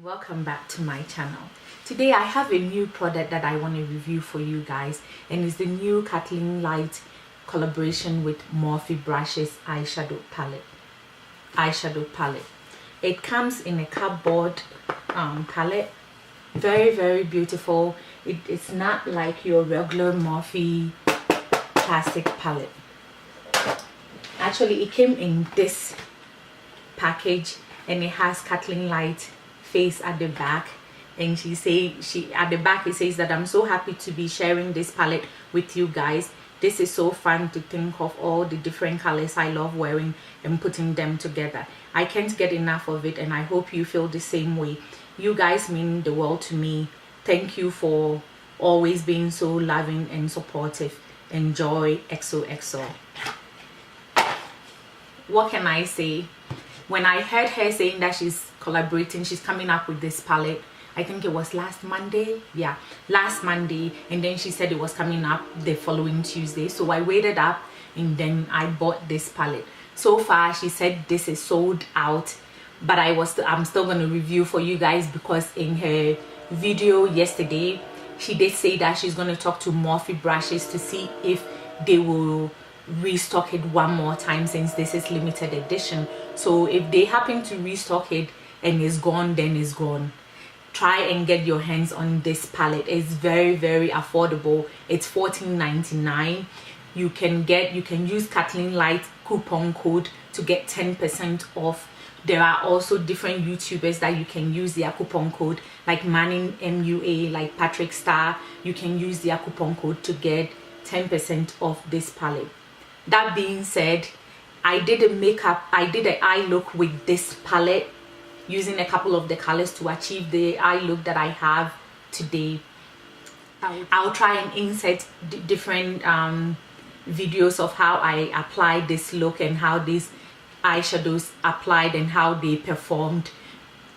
Welcome back to my channel. Today I have a new product that I want to review for you guys, and it's the new Kathleen Light collaboration with Morphe brushes eyeshadow palette. It comes in a cardboard palette. Very beautiful. It's not like your regular Morphe plastic palette. Actually, it came in this package and it has Kathleen Light face at the back, and at the back it says that I'm so happy to be sharing this palette with you guys. This is so fun to think of all the different colors I love wearing and putting them together. I can't get enough of it, and I hope you feel the same way. You guys mean the world to me. Thank you for always being so loving and supportive. Enjoy XOXO. What can I say? When I heard her saying that she's collaborating, she's coming up with this palette, I think it was last Monday. Yeah, last Monday, and then she said it was coming up the following Tuesday. So I waited up and then I bought this palette. So far she said this is sold out, but I'm still going to review for you guys, because in her video yesterday she did say that she's going to talk to Morphe brushes to see if they will restock it one more time, since this is limited edition. So if they happen to restock it and it's gone, then it's gone. Try and get your hands on this palette. It's very affordable. It's $14.99. You can use Kathleen Light coupon code to get 10% off. There are also different YouTubers that you can use their coupon code, like Manning MUA, like Patrick Star. You can use their coupon code to get 10% off this palette. That being said, I did an eye look with this palette, using a couple of the colors to achieve the eye look that I have today. I'll try and insert different videos of how I applied this look and how these eyeshadows applied and how they performed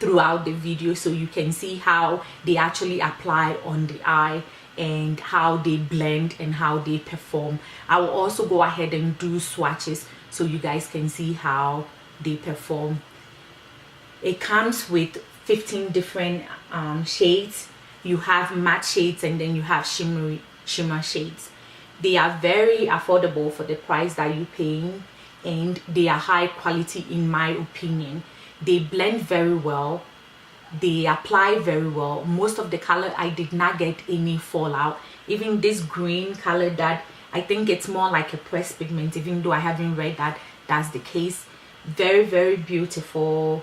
throughout the video, so you can see how they actually apply on the eye and how they blend and how they perform. I will also go ahead and do swatches so you guys can see how they perform. It comes with 15 different shades. You have matte shades and then you have shimmer shades. They are very affordable for the price that you're paying, and they are high quality in my opinion. They blend very well. They apply very well. Most of the color, I did not get any fallout. Even this green color, that I think it's more like a pressed pigment, even though I haven't read that that's the case. Very beautiful,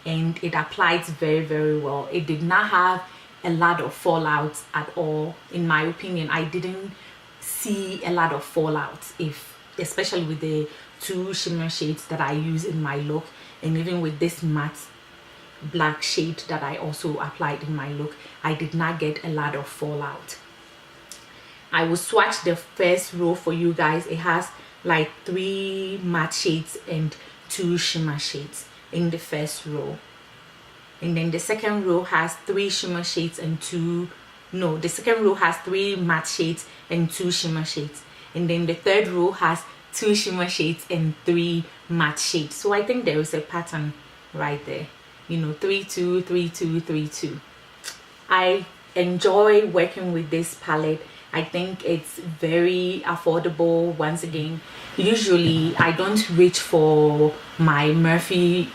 and it applies very well. It did not have a lot of fallouts at all, in my opinion. I didn't see a lot of fallouts, especially with the two shimmer shades that I use in my look, and even with this matte black shade that I also applied in my look, I did not get a lot of fallout. I will swatch the first row for you guys. It has like 3 matte shades and 2 shimmer shades in the first row, and then the second row has 3 shimmer shades and the second row has 3 matte shades and 2 shimmer shades, and then the third row has 2 shimmer shades and 3 matte shades. So I think there is a pattern right there, you know, 3 2 3 2 3 2. I enjoy working with this palette. I think it's very affordable. Once again, usually I don't reach for my Morphe.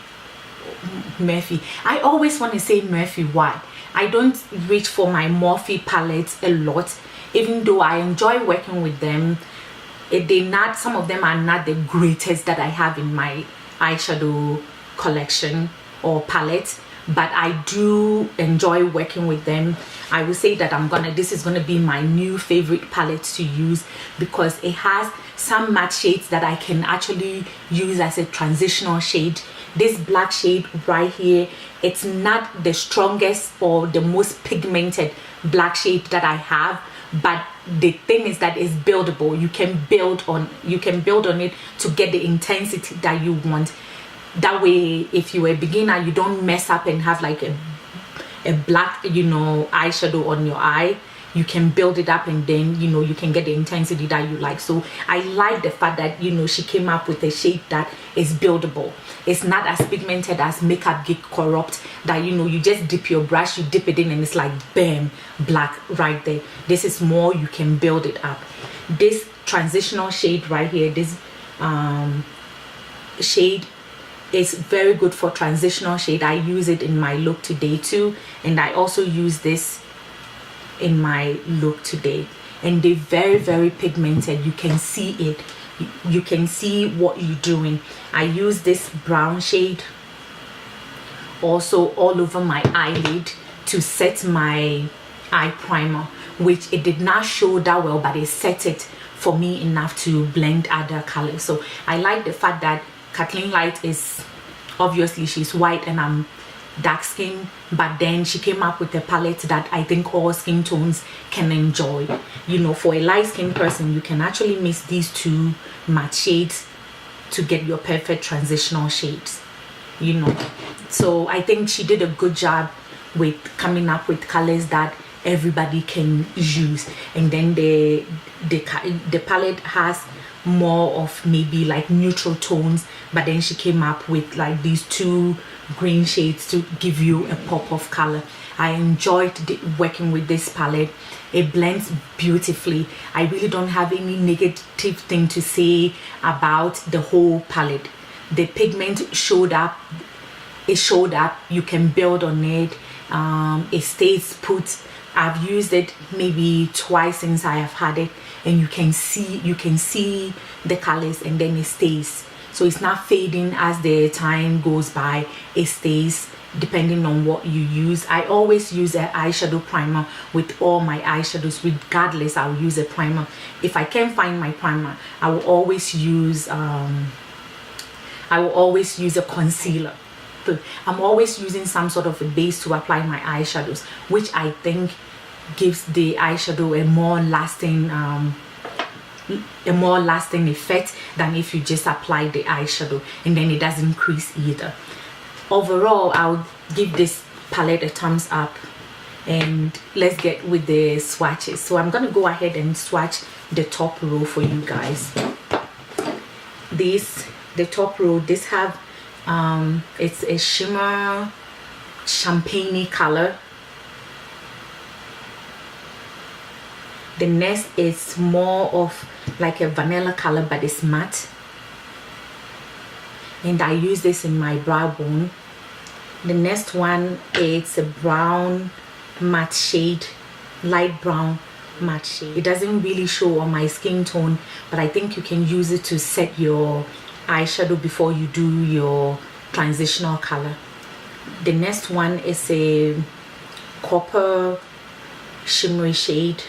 I always want to say Morphe. Why? I don't reach for my Morphe palettes a lot, even though I enjoy working with them. Some of them are not the greatest that I have in my eyeshadow collection or palette, but I do enjoy working with them. I will say that this is gonna be my new favorite palette to use, because it has some matte shades that I can actually use as a transitional shade. This black shade right here, it's not the strongest or the most pigmented black shade that I have, but the thing is that it's buildable. You can build on it to get the intensity that you want. That way, if you're a beginner, you don't mess up and have like a black, you know, eyeshadow on your eye. you can build it up, and then you know you can get the intensity that you like. So I like the fact that, you know, she came up with a shade that is buildable. It's not as pigmented as Makeup Geek Corrupt, that, you know, you just dip your brush, you dip it in, and it's like bam, black right there. This is more, you can build it up. This transitional shade right here, this shade is very good for transitional shade. I use it in my look today too, and I also use this in my look today, and they're very, very pigmented. You can see it, you can see what you're doing. I use this brown shade also all over my eyelid to set my eye primer, which it did not show that well, but it set it for me enough to blend other colors. So I like the fact that Kathleen Light is, obviously she's white and I'm dark skin, but then she came up with a palette that I think all skin tones can enjoy. You know, for a light skin person, you can actually mix these two matte shades to get your perfect transitional shades, you know. So I think she did a good job with coming up with colors that everybody can use. And then the palette has more of maybe like neutral tones, but then she came up with like these two green shades to give you a pop of color. I enjoyed working with this palette. It blends beautifully. I really don't have any negative thing to say about the whole palette. The pigment showed up, it showed up, you can build on it. It stays put. I've used it maybe twice since I have had it, and you can see the colors, and then it stays. So it's not fading as the time goes by, it stays depending on what you use. I always use an eyeshadow primer with all my eyeshadows. Regardless, I'll use a primer. If I can't find my primer, I will always use a concealer. I'm always using some sort of a base to apply my eyeshadows, which I think gives the eyeshadow a more lasting effect than if you just apply the eyeshadow, and then it doesn't crease either. Overall, I'll give this palette a thumbs up, and let's get with the swatches. So I'm gonna go ahead and swatch the top row for you guys. The top row, this have it's a shimmer champagne color. The next is more of like a vanilla color, but it's matte, and I use this in my brow bone. The next one is a brown matte shade, light brown matte shade. It doesn't really show on my skin tone, but I think you can use it to set your eyeshadow before you do your transitional color. The next one is a copper shimmery shade.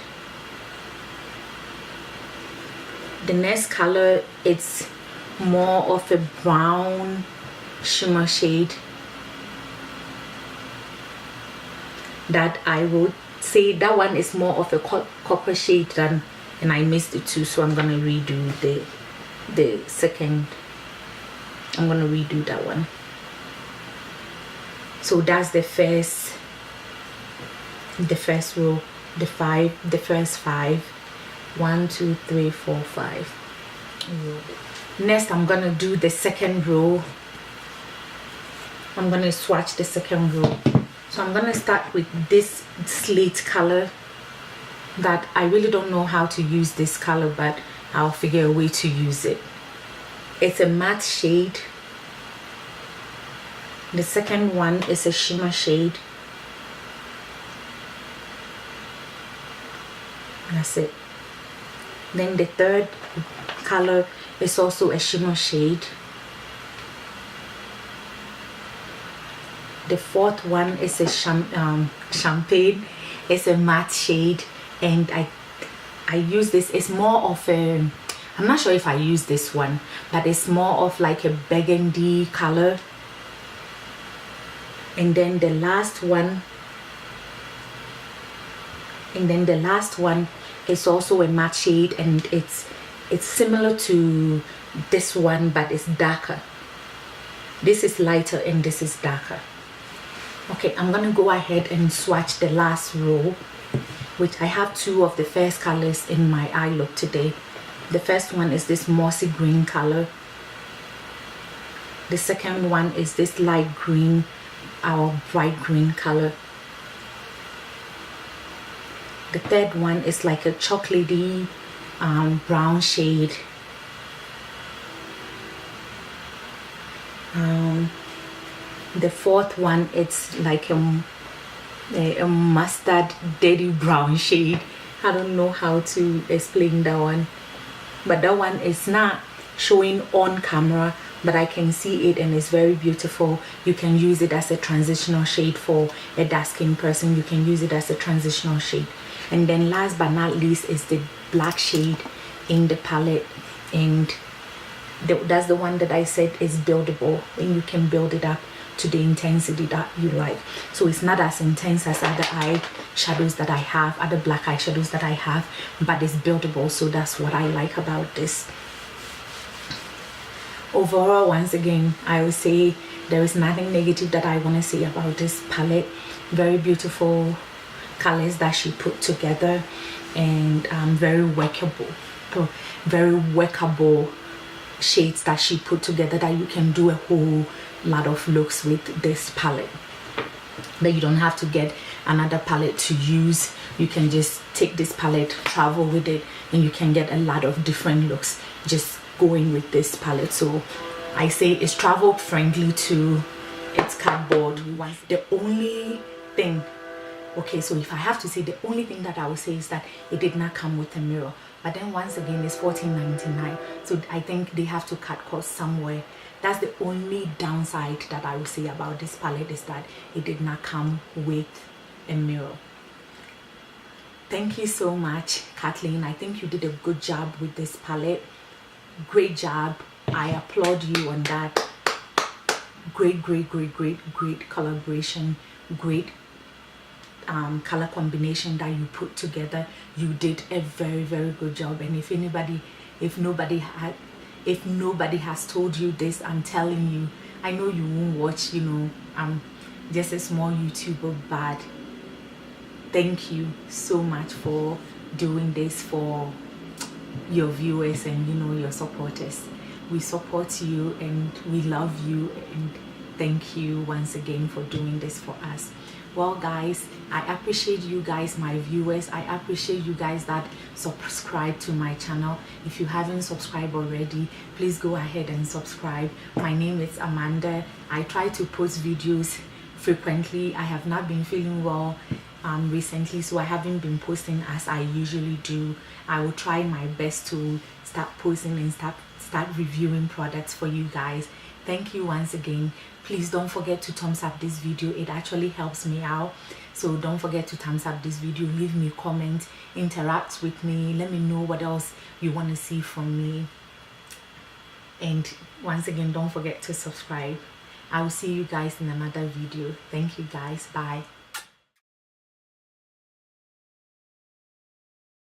The next color, it's more of a brown shimmer shade that I would say that one is more of a copper shade than, and I missed it too, so I'm gonna redo the second. I'm gonna redo that one. So that's the first row, the first five. 1, 2, 3, 4, 5. Next, I'm gonna do the second row. I'm gonna swatch the second row. So I'm gonna start with this slate color that I really don't know how to use this color, but I'll figure a way to use it. It's a matte shade. The second one is a shimmer shade. That's it. Then the third color is also a shimmer shade. The fourth one is a champagne. It's a matte shade, and I use this. It's more of a, I'm not sure if I use this one, but it's more of like a burgundy color. And then the last one is also a matte shade, and it's similar to this one, but it's darker. This is lighter and this is darker. Okay, I'm gonna go ahead and swatch the last row. which I have two of the first colors in my eye look today. The first one is this mossy green color. The second one is this light green, our bright green color. The third one is like a chocolatey brown shade. The fourth one, it's like a mustard dirty brown shade. I don't know how to explain that one, but that one is not showing on camera, but I can see it and it's very beautiful. You can use it as a transitional shade for a dark skin person. You can use it as a transitional shade. And then last but not least is the black shade in the palette, and that's the one that I said is buildable, and you can build it up to the intensity that you like. So it's not as intense as other eyeshadows that I have, other black eyeshadows that I have, but it's buildable. So that's what I like about this. Overall, once again, I will say there is nothing negative that I want to say about this palette. Very beautiful colors that she put together, and very workable shades that she put together that you can do a whole lot of looks with this palette. But you don't have to get another palette to use. You can just take this palette, travel with it, and you can get a lot of different looks just going with this palette. So I say it's travel friendly too. It's cardboard. The only thing, okay, so if I have to say, the only thing that I would say is that it did not come with a mirror. But then once again, it's $14.99, so I think they have to cut costs somewhere. That's the only downside that I would say about this palette, is that it did not come with a mirror. Thank you so much, Kathleen. I think you did a good job with this palette. Great job. I applaud you on that. Great collaboration. Great color combination that you put together. You did a very good job. And if nobody has told you this, I'm telling you, I know you won't watch, you know, I'm just a small YouTuber, but thank you so much for doing this for your viewers and, you know, your supporters. We support you and we love you, and thank you once again for doing this for us. Well guys, I appreciate you guys, my viewers. I appreciate you guys that subscribe to my channel. If you haven't subscribed already, please go ahead and subscribe. My name is Amanda. I try to post videos frequently. I have not been feeling well recently, so I haven't been posting as I usually do. I will try my best to start posting and start reviewing products for you guys. Thank you once again. Please don't forget to thumbs up this video. It actually helps me out, so don't forget to thumbs up this video. Leave me a comment, interact with me, let me know what else you want to see from me. And once again, don't forget to subscribe. I will see you guys in another video. Thank you guys. Bye.